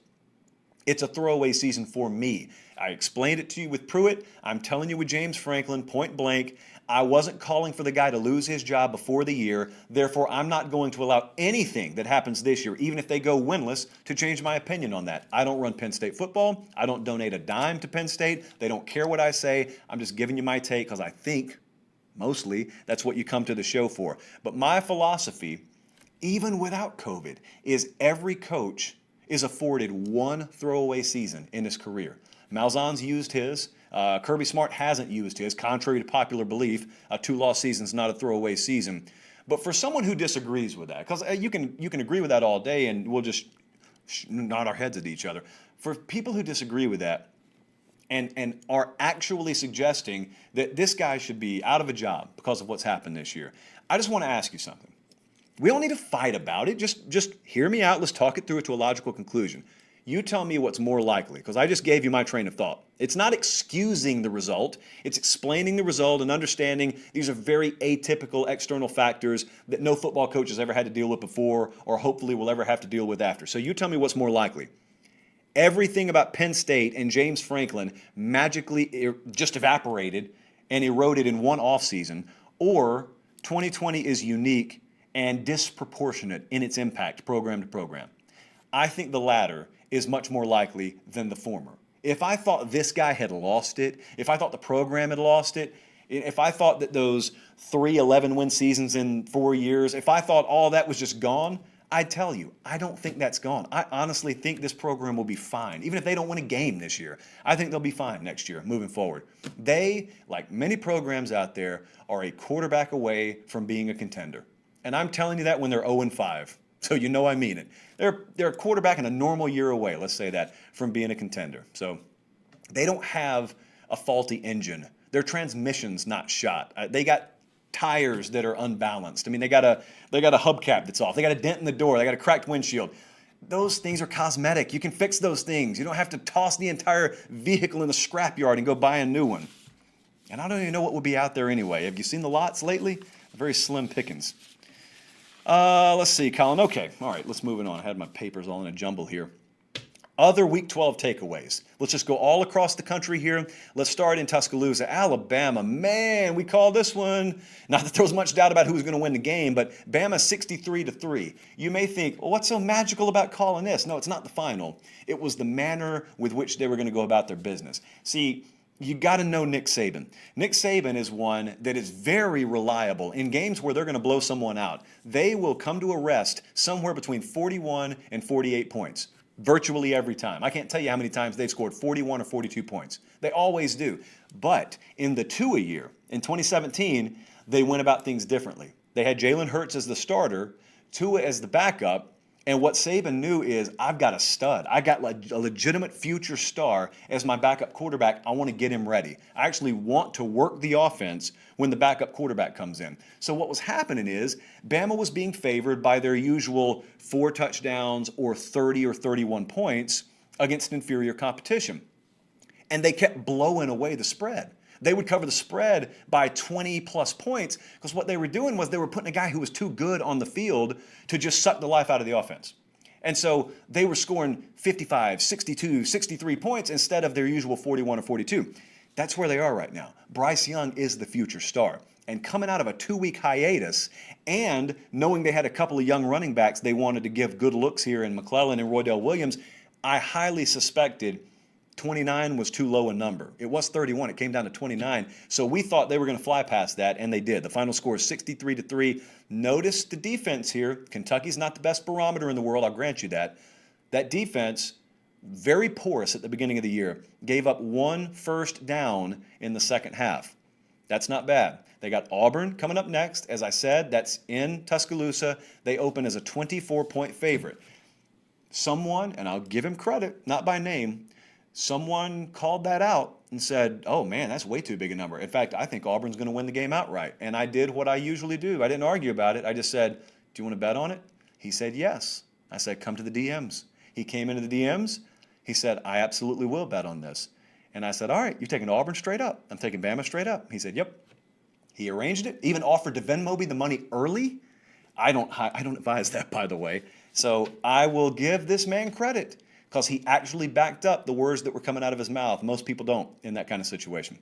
Speaker 1: it's a throwaway season for me. I explained it to you with Pruitt. I'm telling you with James Franklin, point blank. I wasn't calling for the guy to lose his job before the year. Therefore, I'm not going to allow anything that happens this year, even if they go winless, to change my opinion on that. I don't run Penn State football. I don't donate a dime to Penn State. They don't care what I say. I'm just giving you my take because I think, mostly, that's what you come to the show for. But my philosophy, even without COVID, is every coach is afforded one throwaway season in his career. Malzahn's used his. Kirby Smart hasn't used his, contrary to popular belief. A 2-loss season is not a throwaway season. But for someone who disagrees with that, because you can agree with that all day and we'll just nod our heads at each other. For people who disagree with that and are actually suggesting that this guy should be out of a job because of what's happened this year, I just want to ask you something. We don't need to fight about it. Just hear me out. Let's talk it through to a logical conclusion. You tell me what's more likely, because I just gave you my train of thought. It's not excusing the result. It's explaining the result and understanding these are very atypical external factors that no football coach has ever had to deal with before or hopefully will ever have to deal with after. So you tell me what's more likely. Everything about Penn State and James Franklin magically just evaporated and eroded in one offseason, or 2020 is unique and disproportionate in its impact program to program. I think the latter is much more likely than the former. If I thought this guy had lost it, if I thought the program had lost it, if I thought that those 3 11-win seasons in 4 years, if I thought all that was just gone, I'd tell you, I don't think that's gone. I honestly think this program will be fine. Even if they don't win a game this year, I think they'll be fine next year moving forward. They, like many programs out there, are a quarterback away from being a contender. And I'm telling you that when they're 0-5. So you know I mean it. They're a quarterback in a normal year away, let's say that, from being a contender. So they don't have a faulty engine. Their transmission's not shot. They got tires that are unbalanced. I mean, they got a hubcap that's off. They got a dent in the door. They got a cracked windshield. Those things are cosmetic. You can fix those things. You don't have to toss the entire vehicle in the scrapyard and go buy a new one. And I don't even know what will be out there anyway. Have you seen the lots lately? Very slim pickings. Let's see, Colin. Okay, all right, let's move it on. I had my papers all in a jumble here. Other Week 12 takeaways. Let's just go all across the country here. Let's start in Tuscaloosa, Alabama. Man, we call this one. Not that there was much doubt about who was going to win the game, but Bama 63-3. You may think, well, what's so magical about calling this? No, it's not the final. It was the manner with which they were going to go about their business. See, you got to know Nick Saban. Nick Saban is one that is very reliable. In games where they're going to blow someone out, they will come to a rest somewhere between 41 and 48 points. Virtually every time. I can't tell you how many times they've scored 41 or 42 points. They always do. But in the Tua year, in 2017, they went about things differently. They had Jalen Hurts as the starter, Tua as the backup, and what Saban knew is, I've got a stud. I got a legitimate future star as my backup quarterback. I want to get him ready. I actually want to work the offense when the backup quarterback comes in. So what was happening is, Bama was being favored by their usual 4 touchdowns or 30 or 31 points against inferior competition. And they kept blowing away the spread. They would cover the spread by 20 plus points because what they were doing was they were putting a guy who was too good on the field to just suck the life out of the offense. And so they were scoring 55, 62, 63 points instead of their usual 41 or 42. That's where they are right now. Bryce Young is the future star. And coming out of a 2-week hiatus and knowing they had a couple of young running backs they wanted to give good looks here in McClellan and Roydell Williams, I highly suspected 29 was too low a number. It was 31. It came down to 29. So we thought they were going to fly past that, and they did. The final score is 63-3. Notice the defense here. Kentucky's not the best barometer in the world. I'll grant you that. That defense, very porous at the beginning of the year, gave up 1 first down in the second half. That's not bad. They got Auburn coming up next. As I said, that's in Tuscaloosa. They open as a 24-point favorite. Someone, and I'll give him credit, not by name, someone called that out and said, oh man, that's way too big a number. In fact, I think Auburn's going to win the game outright. And I did what I usually do. I didn't argue about it. I just said, do you want to bet on it? He said, yes. I said, come to the DMs. He came into the DMs. He said, I absolutely will bet on this. And I said, all right, you're taking Auburn straight up. I'm taking Bama straight up. He said, yep. He arranged it, even offered to Venmo me the money early. I don't advise that, by the way. So I will give this man credit, because he actually backed up the words that were coming out of his mouth. Most people don't in that kind of situation.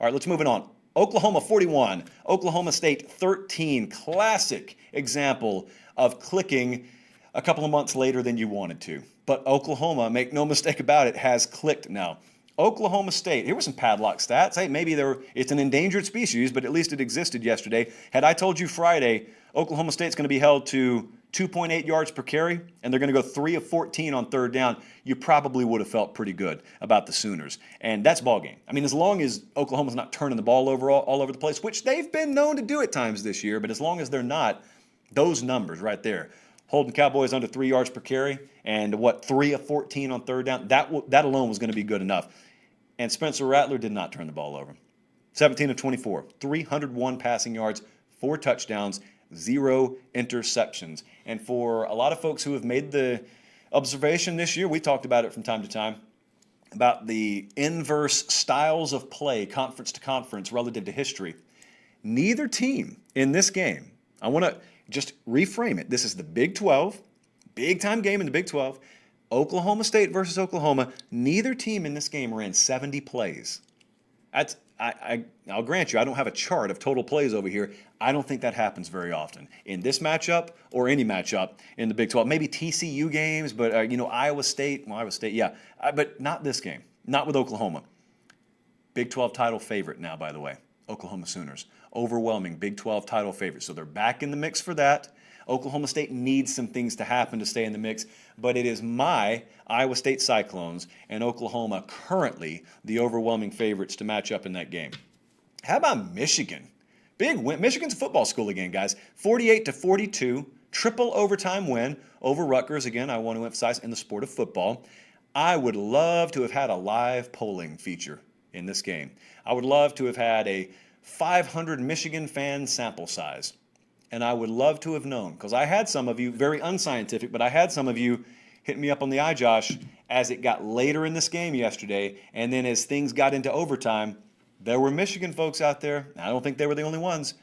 Speaker 1: All right, let's move it on. Oklahoma 41, Oklahoma State 13. Classic example of clicking a couple of months later than you wanted to. But Oklahoma, make no mistake about it, has clicked now. Oklahoma State, here were some padlock stats. Hey, maybe it's an endangered species, but at least it existed yesterday. Had I told you Friday, Oklahoma State's going to be held to 2.8 yards per carry, and they're going to go 3 of 14 on third down, you probably would have felt pretty good about the Sooners. And that's ball game. I mean, as long as Oklahoma's not turning the ball over all over the place, which they've been known to do at times this year, but as long as they're not, those numbers right there, holding Cowboys under 3 yards per carry, and 3 of 14 on third down, that alone was going to be good enough. And Spencer Rattler did not turn the ball over. 17 of 24, 301 passing yards, 4 touchdowns, 0 interceptions. And for a lot of folks who have made the observation this year, we talked about it from time to time, about the inverse styles of play, conference to conference, relative to history. Neither team in this game, I want to just reframe it. This is the Big 12, big-time game in the Big 12. Oklahoma State versus Oklahoma. Neither team in this game ran 70 plays. I'll grant you, I don't have a chart of total plays over here. I don't think that happens very often in this matchup or any matchup in the Big 12. Maybe TCU games, but Iowa State, yeah, but not this game. Not with Oklahoma. Big 12 title favorite now, by the way. Oklahoma Sooners. Overwhelming Big 12 title favorite. So they're back in the mix for that. Oklahoma State needs some things to happen to stay in the mix, but it is my Iowa State Cyclones and Oklahoma currently the overwhelming favorites to match up in that game. How about Michigan? Big win. Michigan's a football school again, guys. 48-42, triple overtime win over Rutgers. Again, I want to emphasize in the sport of football. I would love to have had a live polling feature in this game. I would love to have had a 500 Michigan fan sample size. And I would love to have known, because I had some of you, very unscientific, but I had some of you hit me up on the iJosh as it got later in this game yesterday, and then as things got into overtime, there were Michigan folks out there, I don't think they were the only ones,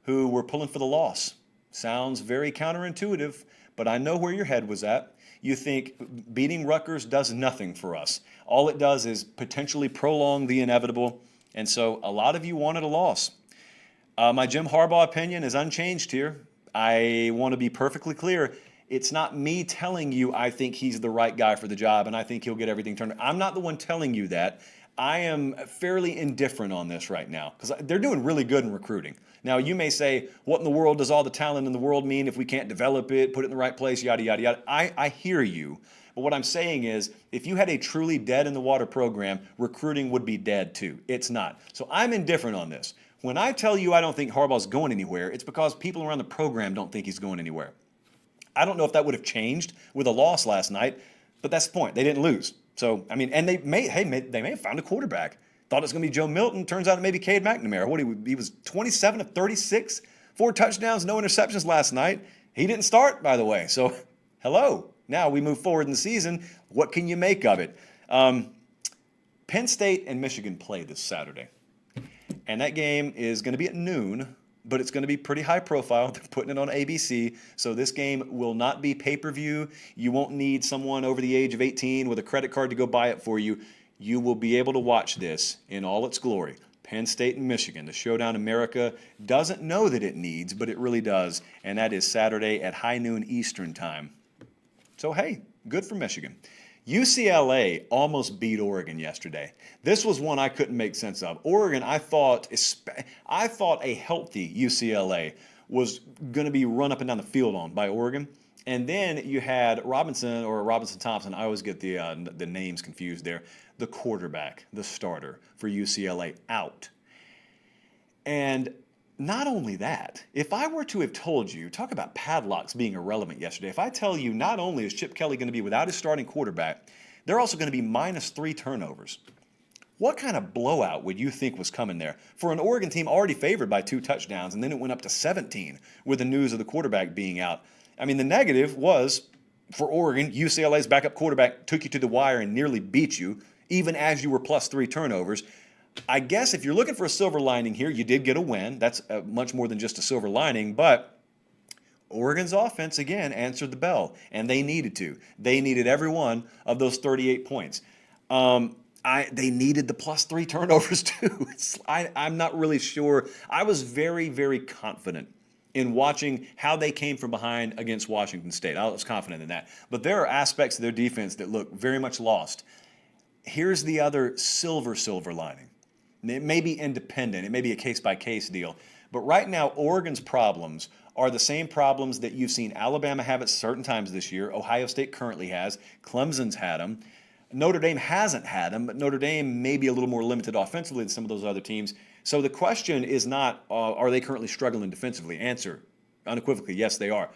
Speaker 1: who were pulling for the loss. Sounds very counterintuitive, but I know where your head was at. You think beating Rutgers does nothing for us. All it does is potentially prolong the inevitable, and so a lot of you wanted a loss. My Jim Harbaugh opinion is unchanged here. I want to be perfectly clear. It's not me telling you I think he's the right guy for the job and I think he'll get everything turned. I'm not the one telling you that. I am fairly indifferent on this right now because they're doing really good in recruiting. Now, you may say, what in the world does all the talent in the world mean if we can't develop it, put it in the right place, yada, yada, yada. I hear you. But what I'm saying is, if you had a truly dead-in-the-water program, recruiting would be dead too. It's not. So I'm indifferent on this. When I tell you I don't think Harbaugh's going anywhere, it's because people around the program don't think he's going anywhere. I don't know if that would have changed with a loss last night, but that's the point. They didn't lose. So, I mean, and they may have found a quarterback. Thought it was going to be Joe Milton. Turns out it may be Cade McNamara. He was 27 of 36, 4 touchdowns, no interceptions last night. He didn't start, by the way. So, hello. Now we move forward in the season. What can you make of it? Penn State and Michigan play this Saturday. And that game is going to be at noon, but it's going to be pretty high profile. They're putting it on ABC. So this game will not be pay-per-view. You won't need someone over the age of 18 with a credit card to go buy it for you. You will be able to watch this in all its glory. Penn State and Michigan, the showdown America doesn't know that it needs, but it really does. And that is Saturday at high noon Eastern time. So, hey, good for Michigan. UCLA almost beat Oregon yesterday. This was one I couldn't make sense of. Oregon, I thought a healthy UCLA was going to be run up and down the field on by Oregon. And then you had Robinson or Robinson Thompson. I always get the names confused there. The quarterback, the starter for UCLA out. And not only that, if I were to have told you, talk about padlocks being irrelevant yesterday, if I tell you not only is Chip Kelly going to be without his starting quarterback, they're also going to be -3 turnovers. What kind of blowout would you think was coming there for an Oregon team already favored by 2 touchdowns, and then it went up to 17 with the news of the quarterback being out? I mean, the negative was for Oregon, UCLA's backup quarterback took you to the wire and nearly beat you, even as you were +3 turnovers. I guess if you're looking for a silver lining here, you did get a win. That's much more than just a silver lining, but Oregon's offense, again, answered the bell, and they needed to. They needed every one of those 38 points. They needed the +3 turnovers, too. I'm not really sure. I was very, very confident in watching how they came from behind against Washington State. I was confident in that. But there are aspects of their defense that look very much lost. Here's the other silver lining. It may be independent. It may be a case-by-case deal. But right now, Oregon's problems are the same problems that you've seen Alabama have at certain times this year. Ohio State currently has. Clemson's had them. Notre Dame hasn't had them, but Notre Dame may be a little more limited offensively than some of those other teams. So the question is not, are they currently struggling defensively? Answer, unequivocally, yes, they are.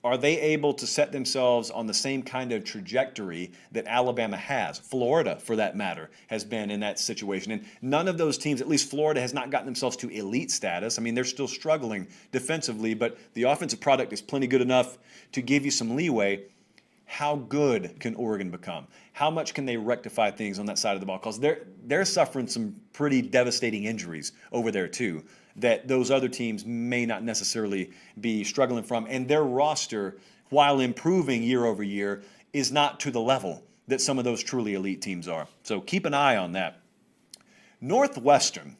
Speaker 1: Are they able to set themselves on the same kind of trajectory that Alabama has? Florida, for that matter, has been in that situation. And none of those teams, at least Florida, has not gotten themselves to elite status. I mean, they're still struggling defensively, but the offensive product is plenty good enough to give you some leeway. How good can Oregon become? How much can they rectify things on that side of the ball? Because they're suffering some pretty devastating injuries over there, too, that those other teams may not necessarily be struggling from. And their roster, while improving year over year, is not to the level that some of those truly elite teams are. So keep an eye on that. Northwestern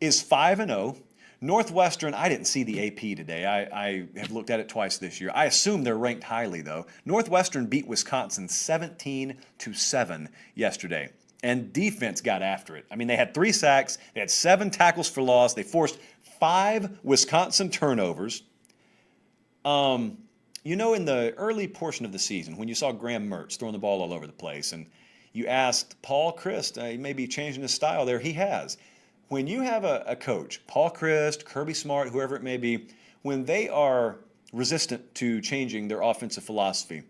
Speaker 1: is 5-0. Northwestern, I didn't see the AP today. I have looked at it twice this year. I assume they're ranked highly, though. Northwestern beat Wisconsin 17-7 yesterday. and defense got after it. I mean, they had 3 sacks, they had 7 tackles for loss, they forced 5 Wisconsin turnovers. You know, in the early portion of the season, when you saw Graham Mertz throwing the ball all over the place, and you asked Paul Chryst, he may be changing his style there, he has. When you have a coach, Paul Chryst, Kirby Smart, whoever it may be, when they are resistant to changing their offensive philosophy,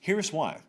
Speaker 1: here's why.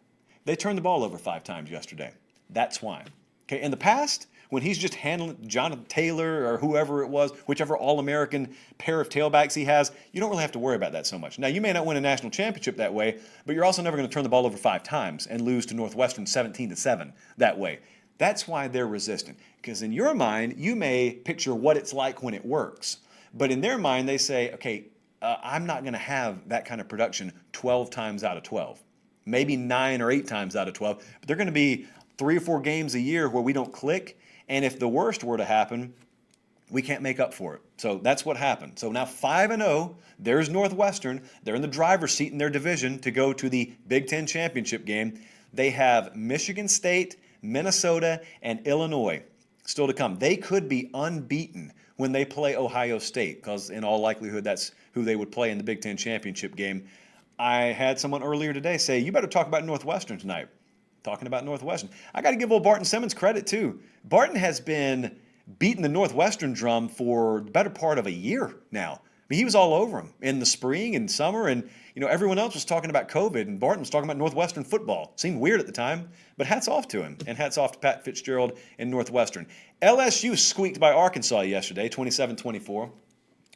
Speaker 1: They turned the ball over 5 times yesterday. That's why. Okay, in the past, when he's just handling Jonathan Taylor or whoever it was, whichever All-American pair of tailbacks he has, you don't really have to worry about that so much. Now, you may not win a national championship that way, but you're also never going to turn the ball over 5 times and lose to Northwestern 17-7 that way. That's why they're resistant. Because in your mind, you may picture what it's like when it works. But in their mind, they say, okay, I'm not going to have that kind of production 12 times out of 12. Maybe 9 or 8 times out of 12. But they're going to be 3 or 4 games a year where we don't click. And if the worst were to happen, we can't make up for it. So that's what happened. So now 5-0, there's Northwestern. They're in the driver's seat in their division to go to the Big Ten championship game. They have Michigan State, Minnesota, and Illinois still to come. They could be unbeaten when they play Ohio State, because in all likelihood that's who they would play in the Big Ten championship game. I had someone earlier today say, you better talk about Northwestern tonight. Talking about Northwestern. I got to give old Barton Simmons credit, too. Barton has been beating the Northwestern drum for the better part of a year now. I mean, he was all over him in the spring and summer, and everyone else was talking about COVID, and Barton was talking about Northwestern football. Seemed weird at the time, but hats off to him, and hats off to Pat Fitzgerald and Northwestern. LSU squeaked by Arkansas yesterday, 27-24.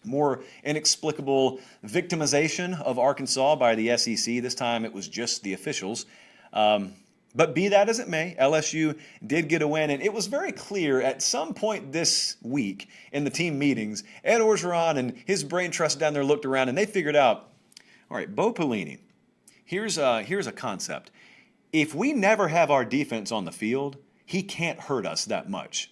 Speaker 1: More inexplicable victimization of Arkansas by the SEC. This time it was just the officials. But be that as it may, LSU did get a win, and it was very clear at some point this week in the team meetings, Ed Orgeron and his brain trust down there looked around, and they figured out, all right, Bo Pelini, here's a concept. If we never have our defense on the field, he can't hurt us that much.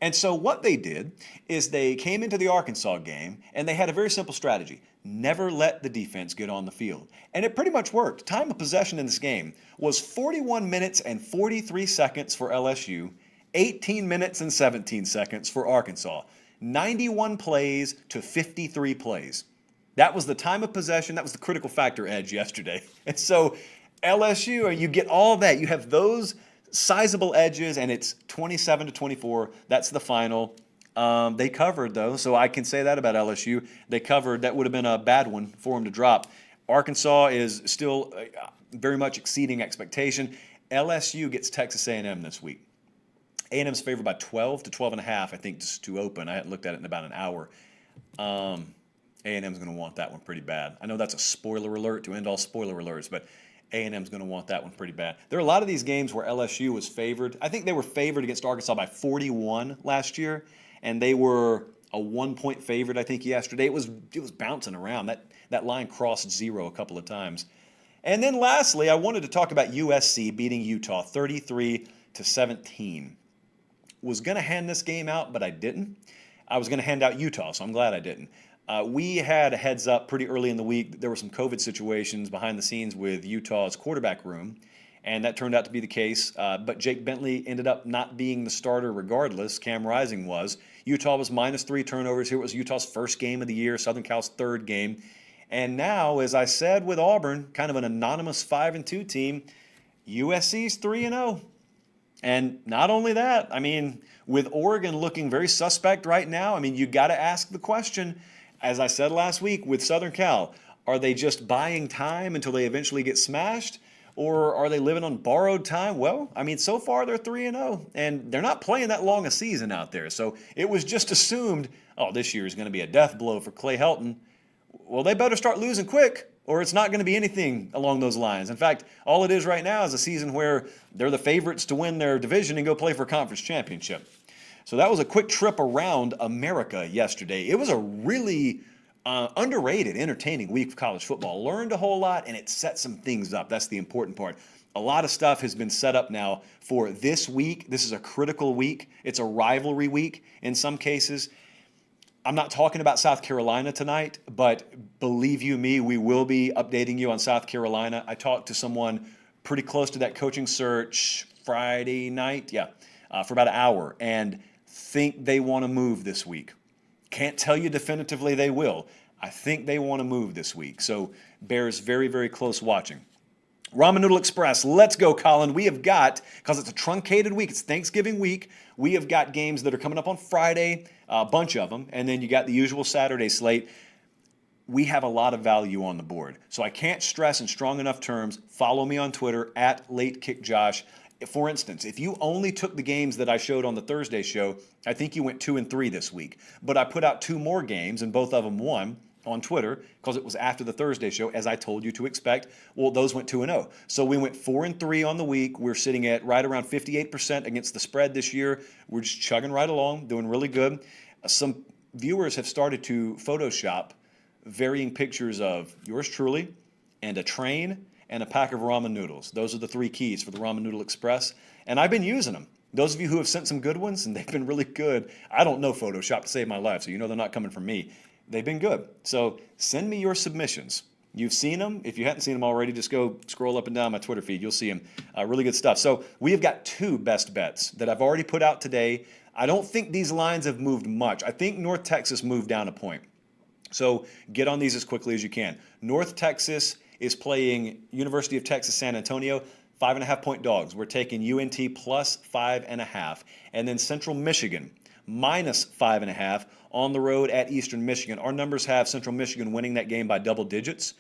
Speaker 1: And so what they did is they came into the Arkansas game, and they had a very simple strategy. Never let the defense get on the field. And it pretty much worked. Time of possession in this game was 41 minutes and 43 seconds for LSU, 18 minutes and 17 seconds for Arkansas. 91 plays to 53 plays. That was the time of possession. That was the critical factor edge yesterday. And so LSU, you get all that. You have those sizable edges, and it's 27-24. That's the final. They covered, though, so I can say that about LSU. They covered. That would have been a bad one for them to drop. Arkansas is still very much exceeding expectation. LSU gets Texas A&M this week. A&M's favored by 12 to 12.5, I think, just to open. I hadn't looked at it in about an hour. A&M's going to want that one pretty bad. I know that's a spoiler alert to end all spoiler alerts, but A&M's going to want that one pretty bad. There are a lot of these games where LSU was favored. I think they were favored against Arkansas by 41 last year, and they were a 1-point favorite, I think, yesterday. It was bouncing around. That line crossed 0 a couple of times. And then lastly, I wanted to talk about USC beating Utah 33-17. Was going to hand this game out, but I didn't. I was going to hand out Utah, so I'm glad I didn't. We had a heads up pretty early in the week. There were some COVID situations behind the scenes with Utah's quarterback room, and that turned out to be the case. But Jake Bentley ended up not being the starter regardless. Cam Rising was. Utah was -3 turnovers. Here it was Utah's first game of the year, Southern Cal's third game. And now, as I said with Auburn, kind of an anonymous 5-2 team, USC's 3-0. And not only that, I mean, with Oregon looking very suspect right now, I mean, you got to ask the question, as I said last week with Southern Cal, are they just buying time until they eventually get smashed? Or are they living on borrowed time? Well, I mean, so far they're 3-0, and they're not playing that long a season out there. So it was just assumed, oh, this year is going to be a death blow for Clay Helton. Well, they better start losing quick, or it's not going to be anything along those lines. In fact, all it is right now is a season where they're the favorites to win their division and go play for a conference championship. So that was a quick trip around America yesterday. It was a really underrated, entertaining week of college football. Learned a whole lot, and it set some things up. That's the important part. A lot of stuff has been set up now for this week. This is a critical week. It's a rivalry week in some cases. I'm not talking about South Carolina tonight, but believe you me, we will be updating you on South Carolina. I talked to someone pretty close to that coaching search Friday night, for about an hour, and think they want to move this week. Can't tell you definitively they will. I think they want to move this week, so bears very, very close watching. Ramen Noodle Express, let's go, Colin. We have got, because it's a truncated week, it's Thanksgiving week, we have got games that are coming up on Friday, a bunch of them, and then you got the usual Saturday slate. We have a lot of value on the board. So I can't stress in strong enough terms, follow me on Twitter, @LateKickJosh. For instance, if you only took the games that I showed on the Thursday show, I think you went 2-3 this week. But I put out 2 more games, and both of them won on Twitter because it was after the Thursday show, as I told you to expect. Well, those went 2-0. So we went 4-3 on the week. We're sitting at right around 58% against the spread this year. We're just chugging right along, doing really good. Some viewers have started to Photoshop varying pictures of yours truly and a train and a pack of ramen noodles. Those are the 3 keys for the Ramen Noodle Express, and I've been using them. Those of you who have sent some good ones, and they've been really good. I don't know Photoshop to save my life, so you know they're not coming from me. They've been good. So send me your submissions. You've seen them. If you hadn't seen them already, just go scroll up and down my Twitter feed. You'll see them. Really good stuff. So we have got 2 best bets that I've already put out today. I don't think these lines have moved much. I think North Texas moved down a point. So get on these as quickly as you can. North Texas is playing University of Texas San Antonio, 5.5-point dogs. We're taking UNT plus 5.5. And then Central Michigan minus 5.5 on the road at Eastern Michigan. Our numbers have Central Michigan winning that game by double digits.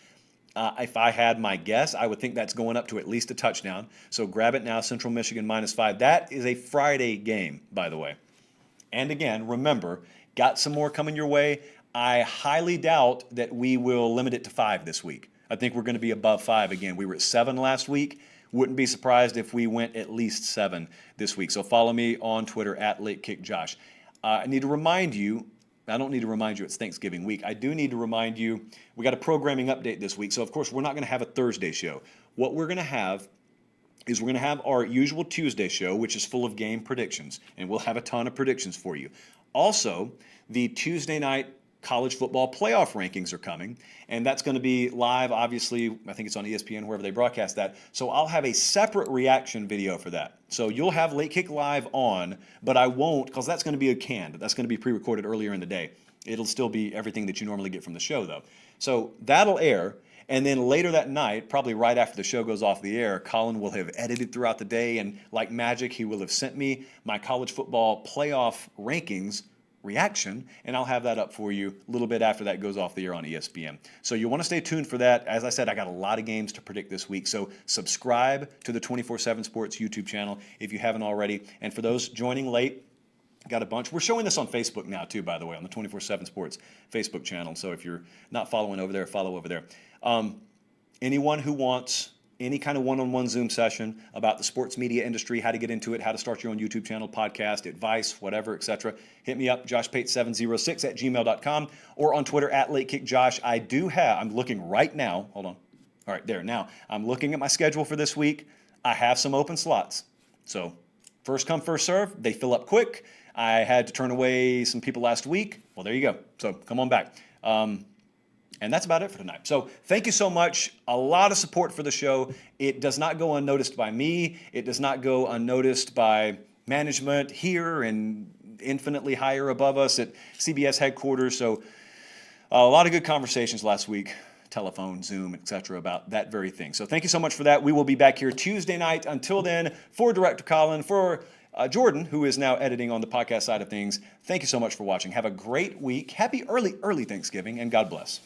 Speaker 1: If I had my guess, I would think that's going up to at least a touchdown. So grab it now, Central Michigan minus 5. That is a Friday game, by the way. And again, remember, got some more coming your way. I highly doubt that we will limit it to 5 this week. I think we're going to be above 5 again. We were at 7 last week. Wouldn't be surprised if we went at least 7 this week. So follow me on Twitter @LateKickJosh. I need to remind you, I don't need to remind you it's Thanksgiving week. I do need to remind you we got a programming update this week. So, of course, we're not going to have a Thursday show. What we're going to have is we're going to have our usual Tuesday show, which is full of game predictions, and we'll have a ton of predictions for you. Also, the Tuesday night college football playoff rankings are coming, and that's going to be live, obviously. I think it's on ESPN, wherever they broadcast that. So I'll have a separate reaction video for that. So you'll have Late Kick Live on, but I won't, because that's going to be canned. That's going to be pre-recorded earlier in the day. It'll still be everything that you normally get from the show, though. So that'll air, and then later that night, probably right after the show goes off the air, Colin will have edited throughout the day, and like magic, he will have sent me my college football playoff rankings reaction, and I'll have that up for you a little bit after that goes off the air on ESPN. So you want to stay tuned for that. As I said, I got a lot of games to predict this week, so subscribe to the 24/7 Sports YouTube channel if you haven't already. And for those joining late, got a bunch. We're showing this on Facebook now too, by the way, on the 24/7 Sports Facebook channel. So if you're not following over there, follow over there. Anyone who wants any kind of one-on-one Zoom session about the sports media industry, how to get into it, how to start your own YouTube channel, podcast, advice, whatever, etc., hit me up, joshpate706@gmail.com, or on Twitter @LateKickJosh. I'm looking right now, hold on, all right, there, now, I'm looking at my schedule for this week. I have some open slots. So first come, first serve, they fill up quick. I had to turn away some people last week. Well, there you go. So come on back. And that's about it for tonight. So thank you so much. A lot of support for the show. It does not go unnoticed by me. It does not go unnoticed by management here and infinitely higher above us at CBS headquarters. So a lot of good conversations last week, telephone, Zoom, etc., about that very thing. So thank you so much for that. We will be back here Tuesday night. Until then, for Director Colin, for Jordan, who is now editing on the podcast side of things, thank you so much for watching. Have a great week. Happy early Thanksgiving, and God bless.